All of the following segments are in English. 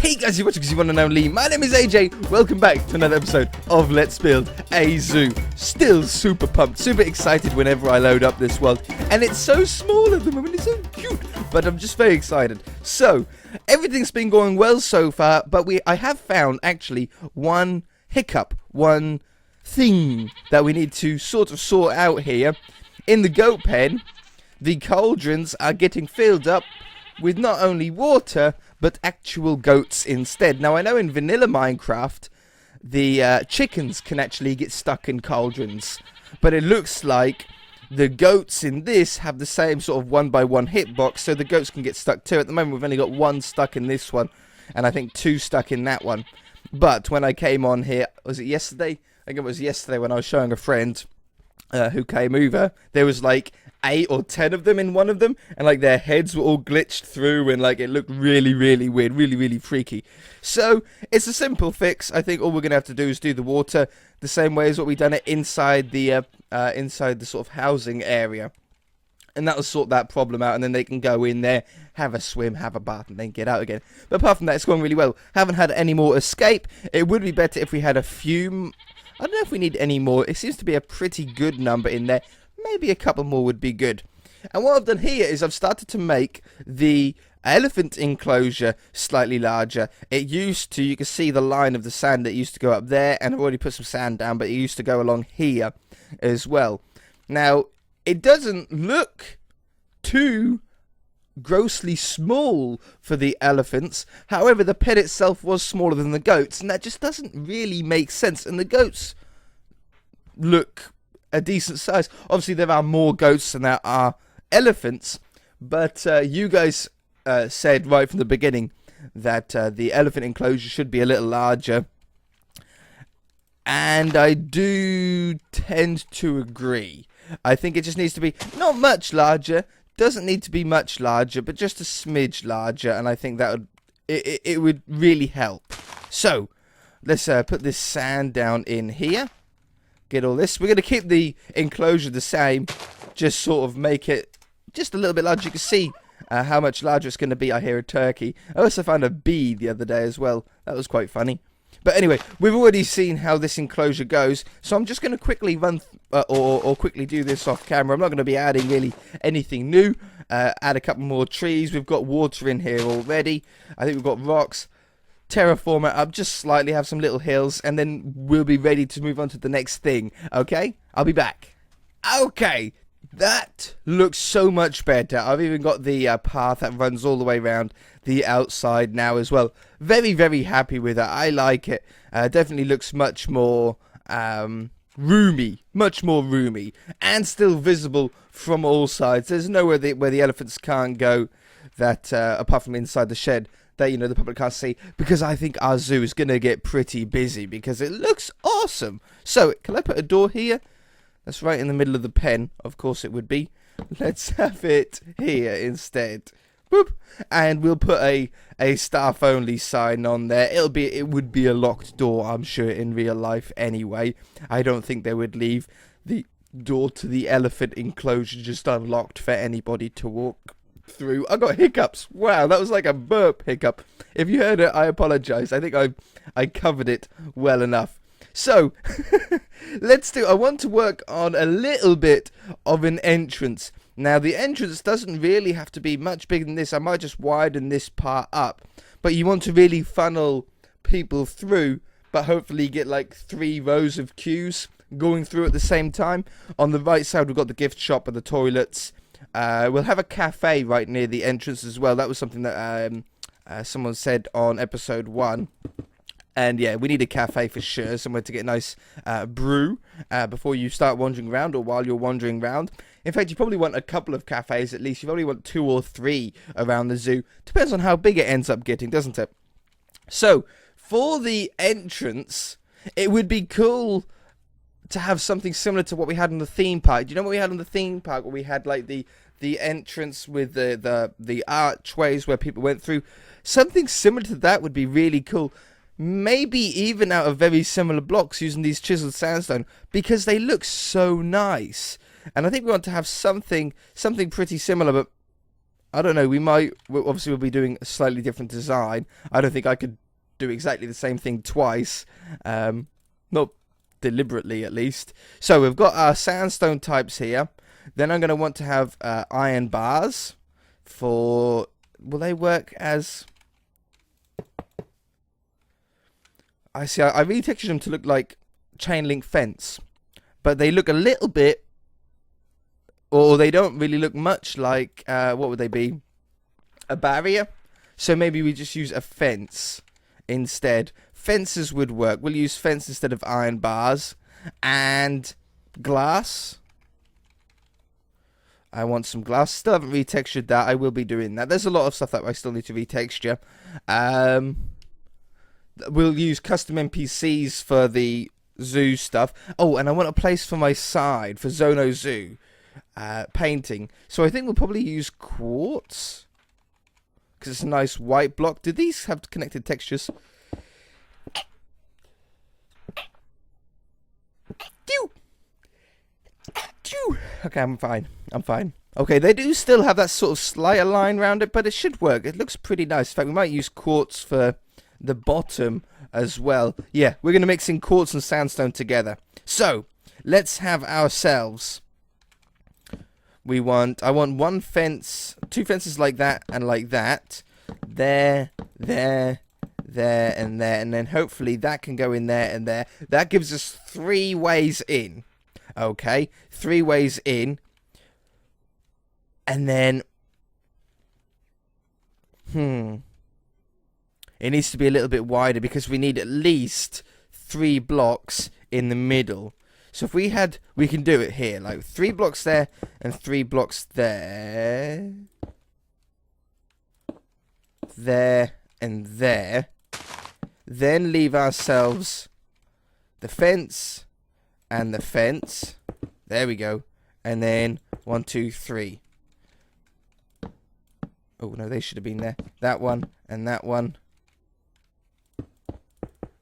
Hey guys, you're watching because you want to know Lee. My name is AJ. Welcome back to another episode of Let's Build a Zoo. Still super pumped, super excited whenever I load up this world. And it's so small at the moment, it's so cute. But I'm just very excited. So, everything's been going well so far, but I have found actually one hiccup, one thing that we need to sort out here. In the goat pen, the cauldrons are getting filled up with not only water, but actual goats instead. Now, I know in vanilla Minecraft, the chickens can actually get stuck in cauldrons. But it looks like the goats in this have the same sort of 1x1 hitbox, so the goats can get stuck too. At the moment, we've only got one stuck in this one, and I think two stuck in that one. But when I came on here, was it yesterday? I think it was yesterday when I was showing a friend who came over, there was like 8 or 10 of them in one of them, and like their heads were all glitched through, and like it looked really weird, really freaky. So it's a simple fix. I think all we're gonna have to do is do the water the same way as what we done it inside the sort of housing area, and that'll sort that problem out, and then they can go in there, have a swim, have a bath, and then get out again. But apart from that, it's going really well. Haven't had any more escape. It would be better if we had a few. I don't know if we need any more. It seems to be a pretty good number in there. Maybe a couple more would be good. And what I've done here is I've started to make the elephant enclosure slightly larger. It used to, you can see the line of the sand that used to go up there, and I've already put some sand down, but it used to go along here as well. Now, it doesn't look too grossly small for the elephants. However, the pen itself was smaller than the goats, and that just doesn't really make sense. And the goats look a decent size. Obviously, there are more goats than there are elephants, but you guys said right from the beginning that the elephant enclosure should be a little larger, and I do tend to agree. I think it just needs to be not much larger. Doesn't need to be much larger, but just a smidge larger, and I think that would it would really help. So let's put this sand down in here. Get all this. We're going to keep the enclosure the same, just sort of make it just a little bit larger. You can see how much larger it's going to be. I hear a turkey. I also found a bee the other day as well. That was quite funny. But anyway, we've already seen how this enclosure goes, so I'm just going to quickly run or quickly do this off camera. I'm not going to be adding really anything new. Add a couple more trees. We've got water in here already. I think we've got rocks. Terraform it up just slightly, have some little hills, and then we'll be ready to move on to the next thing. Okay? I'll be back. Okay, that looks so much better. I've even got the path that runs all the way around the outside now as well. Very happy with that. I like it. Definitely looks much more roomy, and still visible from all sides. There's nowhere where the elephants can't go, that apart from inside the shed, that the public can't see, because I think our zoo is gonna get pretty busy because it looks awesome. So can I put a door here? That's right in the middle of the pen. Of course it would be. Let's have it here instead. Boop. And we'll put a staff only sign on there. It would be a locked door, I'm sure, in real life anyway. I don't think they would leave the door to the elephant enclosure just unlocked for anybody to walk through. I got hiccups. Wow, that was like a burp hiccup. If you heard it, I apologize. I think I covered it well enough. So, I want to work on a little bit of an entrance. Now, the entrance doesn't really have to be much bigger than this. I might just widen this part up. But you want to really funnel people through, but hopefully get like 3 rows of queues going through at the same time. On the right side, we've got the gift shop and the toilets. We'll have a cafe right near the entrance as well. That was something that someone said on episode 1. And yeah, we need a cafe for sure, somewhere to get a nice brew before you start wandering around, or while you're wandering around. In fact, you probably want a couple of cafes at least. You probably want 2 or 3 around the zoo. Depends on how big it ends up getting, doesn't it? So, for the entrance, it would be cool to have something similar to what we had in the theme park. Do you know what we had in the theme park, where we had like the entrance with the archways where people went through? Something similar to that would be really cool. Maybe even out of very similar blocks using these chiseled sandstone, because they look so nice. And I think we want to have something pretty similar, but I don't know. Obviously we'll be doing a slightly different design. I don't think I could do exactly the same thing twice. Not deliberately, at least. So we've got our sandstone types here. Then I'm going to want to have iron bars for... Will they work as... I see. I retextured them to look like chain link fence. But they look a little bit... Or they don't really look much like... what would they be? A barrier? So maybe we just use a fence instead. Fences would work. We'll use fence instead of iron bars. And glass. I want some glass. Still haven't retextured that. I will be doing that. There's a lot of stuff that I still need to retexture. We'll use custom NPCs for the zoo stuff. Oh, and I want a place for my side for Zono Zoo painting. So I think we'll probably use quartz because it's a nice white block. Do these have connected textures? Okay, I'm fine. Okay, they do still have that sort of slighter line around it, but it should work. It looks pretty nice. In fact, we might use quartz for the bottom as well. Yeah, we're going to mix in quartz and sandstone together. So, let's have ourselves... I want one fence, two fences like that and like that. There, and there. And then hopefully that can go in there and there. That gives us 3 ways in. Okay, 3 ways in. And then... It needs to be a little bit wider because we need at least 3 blocks in the middle. So if we can do it here, like 3 blocks there and 3 blocks there. There and there. Then leave ourselves the fence and the fence. There we go. And then 1, 2, 3. Oh no, they should have been there. That one and that one.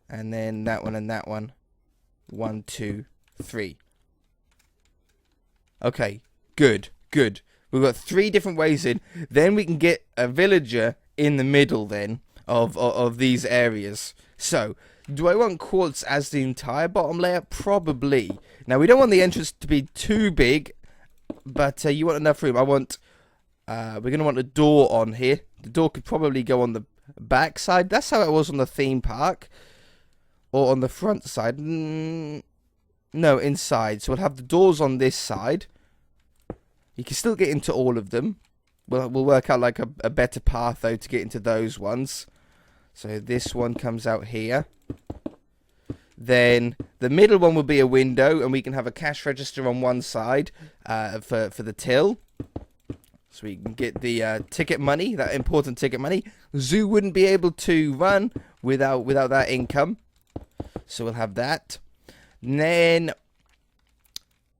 And then that one and that one. 1, 2, 3. Okay, good. We've got 3 different ways in. Then we can get a villager in the middle then of these areas. So, do I want quartz as the entire bottom layer? Probably. Now, we don't want the entrance to be too big, but you want enough room. We're going to want a door on here. The door could probably go on the back side. That's how it was on the theme park. Or on the front side. No, inside. So we'll have the doors on this side. You can still get into all of them. We'll work out like a better path, though, to get into those ones. So this one comes out here. Then the middle one will be a window, and we can have a cash register on one side for the till. So we can get the ticket money, that important ticket money. Zoo wouldn't be able to run without that income. So we'll have that. And then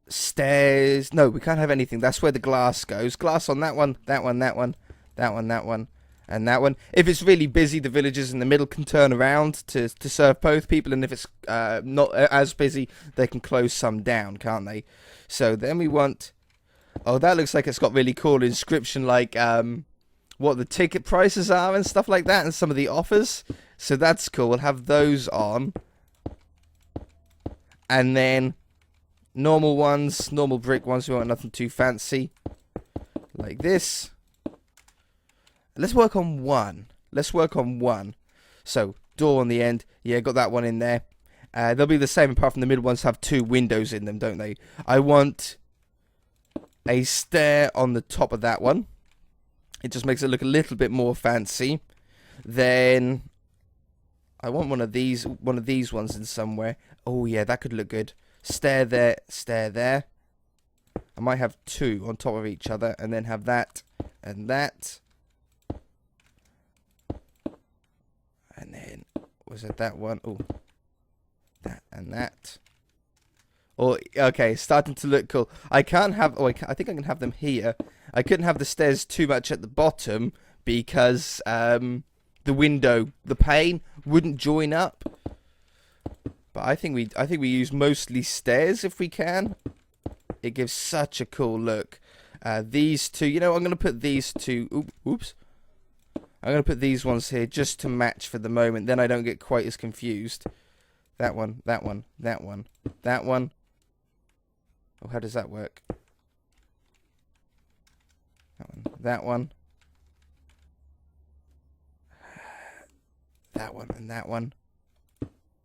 stairs. No, we can't have anything. That's where the glass goes. Glass on that one, that one, that one, that one, that one, and that one. If it's really busy, the villagers in the middle can turn around to serve both people. And if it's not as busy, they can close some down, can't they? So then we want... Oh, that looks like it's got really cool inscription, like what the ticket prices are and stuff like that, and some of the offers. So that's cool. We'll have those on. And then normal ones, normal brick ones. We want nothing too fancy. Like this. Let's work on one. So, door on the end. Yeah, got that one in there. They'll be the same apart from the middle ones have 2 windows in them, don't they? I want a stair on the top of that one. It just makes it look a little bit more fancy. Then I want one of these ones in somewhere. Oh yeah, that could look good. Stair there, stair there. I might have 2 on top of each other, and then have that and that. And then was it that one? Oh, that and that. Oh, okay, it's starting to look cool. I can't have... Oh, I think I can have them here. I couldn't have the stairs too much at the bottom because the window, the pane, wouldn't join up. But I think we use mostly stairs if we can. It gives such a cool look. These two, you know, I'm going to put these two, oops. I'm going to put these ones here just to match for the moment. Then I don't get quite as confused. That one, that one, that one, that one. Oh, how does that work? That one. That one and that one.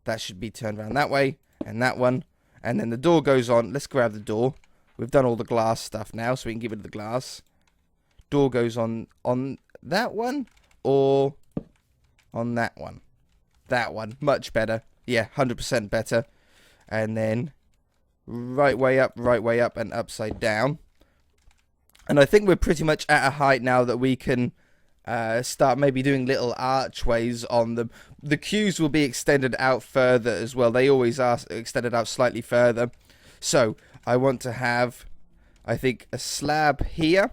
That should be turned around that way. And that one. And then the door goes on. Let's grab the door. We've done all the glass stuff now, so we can get rid of the glass. Door goes on that one or on that one. That one. Much better. Yeah, 100% better. And then right way up, and upside down. And I think we're pretty much at a height now that we can start maybe doing little archways on them. The queues will be extended out further as well. They always are extended out slightly further. So I want to have, I think, a slab here.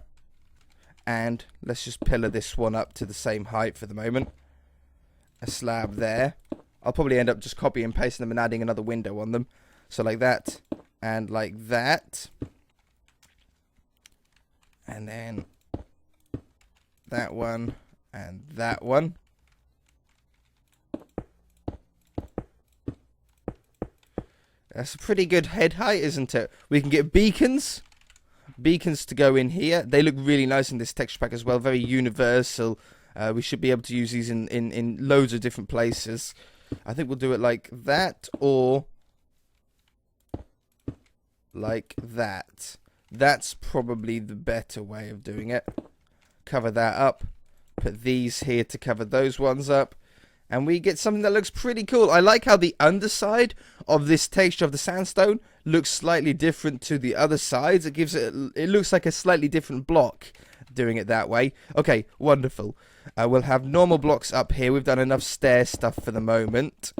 And let's just pillar this one up to the same height for the moment. A slab there. I'll probably end up just copying and pasting them and adding another window on them. So like that and like that. And then that one and that one. That's a pretty good head height, isn't it? We can get beacons. Beacons to go in here. They look really nice in this texture pack as well. Very universal. We should be able to use these in loads of different places. I think we'll do it like that or like that. That's probably the better way of doing it. Cover that up. Put these here to cover those ones up. And we get something that looks pretty cool. I like how the underside of this texture of the sandstone looks slightly different to the other sides. It gives it looks like a slightly different block doing it that way. Okay, wonderful. We'll have normal blocks up here. We've done enough stair stuff for the moment.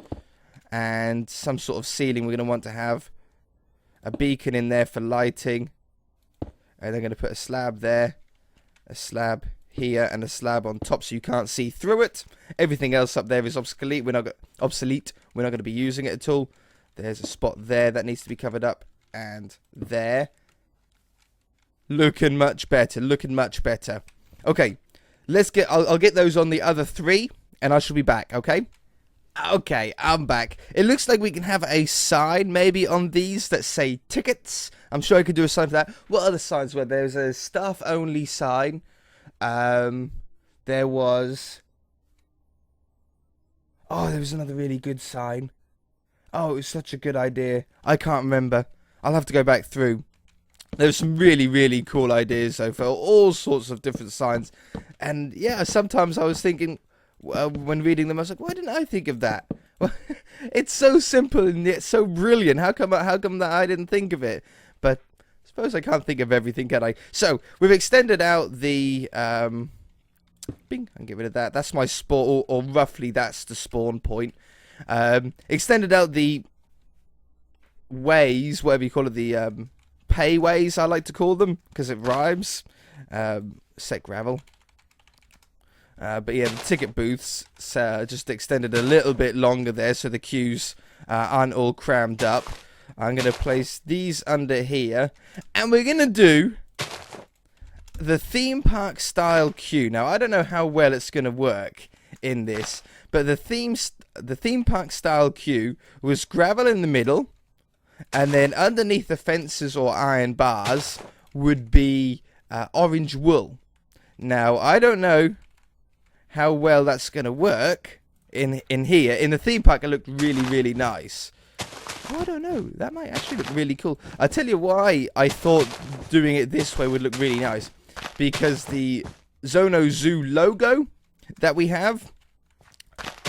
And some sort of ceiling. We're going to want to have a beacon in there for lighting. And they're going to put a slab there, a slab here, and a slab on top so you can't see through it. Everything else up there is obsolete. We're not going to be using it at all. There's a spot there that needs to be covered up, and there. Looking much better. Looking much better. Okay, let's get. I'll get those on the other three, and I shall be back. Okay. Okay, I'm back. It looks like we can have a sign maybe on these that say tickets. I'm sure I could do a sign for that. What other signs were there? There's a staff only sign. There was... Oh, there was another really good sign. Oh, it was such a good idea. I can't remember. I'll have to go back through. There were some really, really cool ideas though for all sorts of different signs. And yeah, sometimes I was thinking... when reading them, I was like, why didn't I think of that? It's so simple and yet so brilliant. How come that I didn't think of it? But I suppose I can't think of everything, can I? So we've extended out the bing, and get rid of that. That's my spawn, or roughly that's the spawn point. Extended out the ways, whatever you call it, the payways, I like to call them because it rhymes. Set gravel. But yeah, the ticket booths just extended a little bit longer there so the queues aren't all crammed up. I'm going to place these under here. And we're going to do the theme park style queue. Now, I don't know how well it's going to work in this. But the theme park style queue was gravel in the middle. And then underneath the fences or iron bars would be orange wool. Now, I don't know how well that's going to work in here. In the theme park, it looked really, really nice. Oh, I don't know. That might actually look really cool. I'll tell you why I thought doing it this way would look really nice. Because the Zono Zoo logo that we have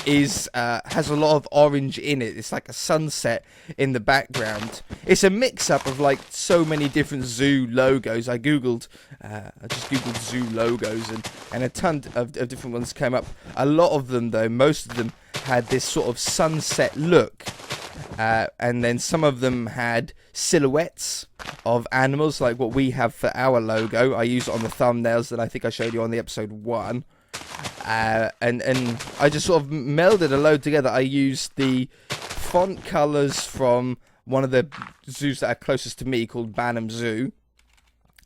is has a lot of orange in it. It's like a sunset in the background. It's a mix-up of like so many different zoo logos. I just googled zoo logos and a ton of different ones came up. A lot of them though, most of them had this sort of sunset look. And then some of them had silhouettes of animals like what we have for our logo. I used it on the thumbnails that I think I showed you on the episode 1. And I just sort of melded a load together. I used the font colours from one of the zoos that are closest to me called Banham Zoo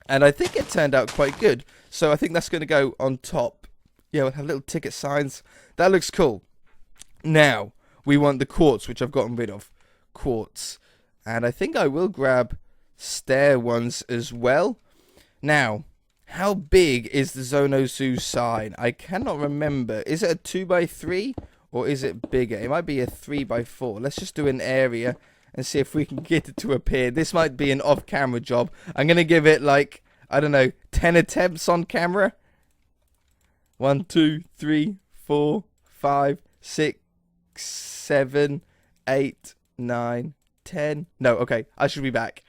And I think it turned out quite good. So I think that's going to go on top. Yeah, we'll have little ticket signs. That looks cool. Now, we want the quartz, which I've gotten rid of. Quartz. And I think I will grab stair ones as well. Now, how big is the Zonozoo sign? I cannot remember. Is it a 2x3 or is it bigger? It might be a 3x4. Let's just do an area and see if we can get it to appear. This might be an off-camera job. I'm going to give it like, I don't know, 10 attempts on camera. 1, 2, 3, 4, 5, 6, 7, 8, 9, 10. No, okay, I should be back.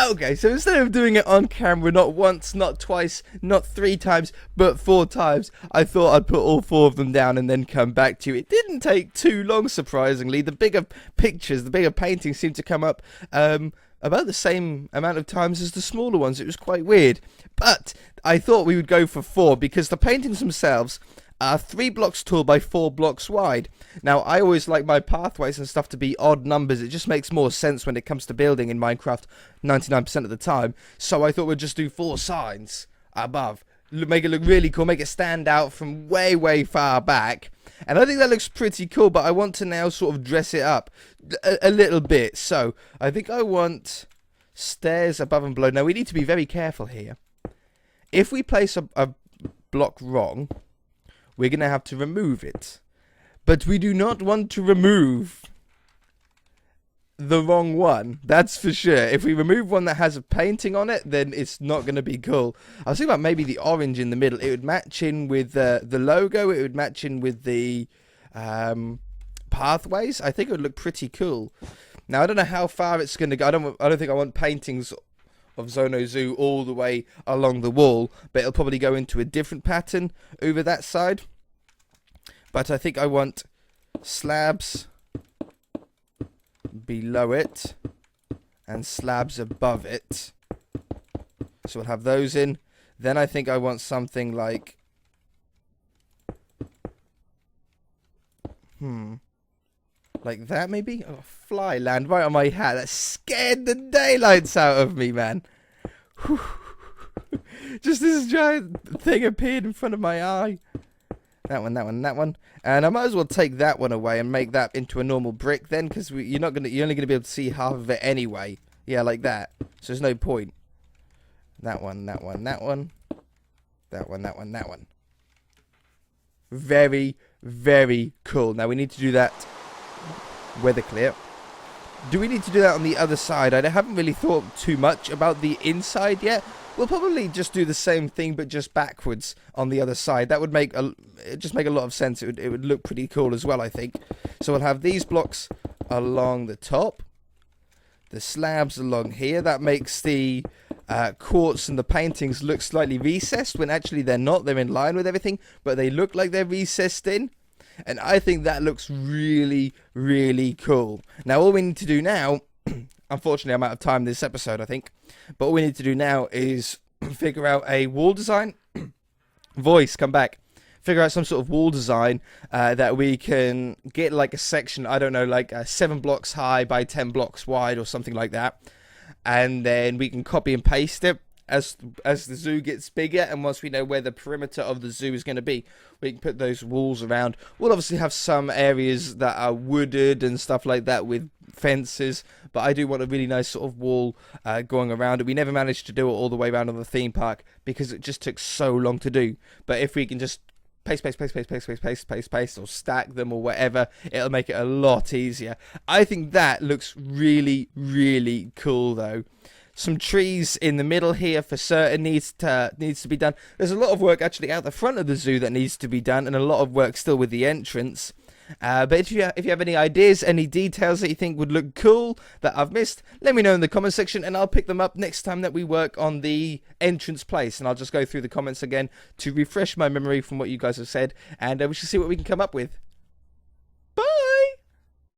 Okay, so instead of doing it on camera, not once, not twice, not 3 times, but 4 times, I thought I'd put all 4 of them down and then come back to you. It didn't take too long, surprisingly. The bigger pictures, the bigger paintings seemed to come up about the same amount of times as the smaller ones. It was quite weird. But I thought we would go for 4 because the paintings themselves are 3 blocks tall by 4 blocks wide. Now, I always like my pathways and stuff to be odd numbers. It just makes more sense when it comes to building in Minecraft 99% of the time. So I thought we'd just do 4 signs above. Make it look really cool. Make it stand out from way, way far back. And I think that looks pretty cool, but I want to now sort of dress it up a little bit. So I think I want stairs above and below. Now, we need to be very careful here. If we place a block wrong, we're going to have to remove it. But we do not want to remove the wrong one. That's for sure. If we remove one that has a painting on it, then it's not going to be cool. I was thinking about maybe the orange in the middle. It would match in with the logo. It would match in with the pathways. I think it would look pretty cool. Now, I don't know how far it's going to go. I don't think I want paintings of Zonozoo all the way along the wall, but it'll probably go into a different pattern over that side. But I think I want slabs below it and slabs above it. So we'll have those in. Then I think I want something like like that maybe? Oh, fly land right on my hat. That scared the daylights out of me, man. Just this giant thing appeared in front of my eye. That one, that one, that one. And I might as well take that one away and make that into a normal brick then, because you're only gonna be able to see half of it anyway. Yeah, like that. So there's no point. That one, that one, that one. That one, that one, that one. Very, very cool. Now we need to do that weather clear. Do we need to do that on the other side? I haven't really thought too much about the inside yet. We'll probably just do the same thing, but just backwards on the other side. That would make a lot of sense. It would look pretty cool as well, I think. So we'll have these blocks along the top, the slabs along here. That makes the quartz and the paintings look slightly recessed when actually they're not. They're in line with everything, but they look like they're recessed in. And I think that looks really, really cool. Now, all we need to do now, unfortunately, I'm out of time this episode, I think. But all we need to do now is figure out a wall design. Voice, come back. Figure out some sort of wall design that we can get like a section, I don't know, like 7 blocks high by 10 blocks wide or something like that. And then we can copy and paste it as the zoo gets bigger, and once we know where the perimeter of the zoo is going to be, we can put those walls around. We'll obviously have some areas that are wooded and stuff like that with fences, but I do want a really nice sort of wall going around it. We never managed to do it all the way around on the theme park because it just took so long to do. But if we can just paste, or stack them or whatever, it'll make it a lot easier. I think that looks really, really cool though. Some trees in the middle here for certain needs to be done. There's a lot of work actually out the front of the zoo that needs to be done, and a lot of work still with the entrance. But if you have any ideas, any details that you think would look cool that I've missed, let me know in the comment section, and I'll pick them up next time that we work on the entrance place. And I'll just go through the comments again to refresh my memory from what you guys have said, and we shall see what we can come up with.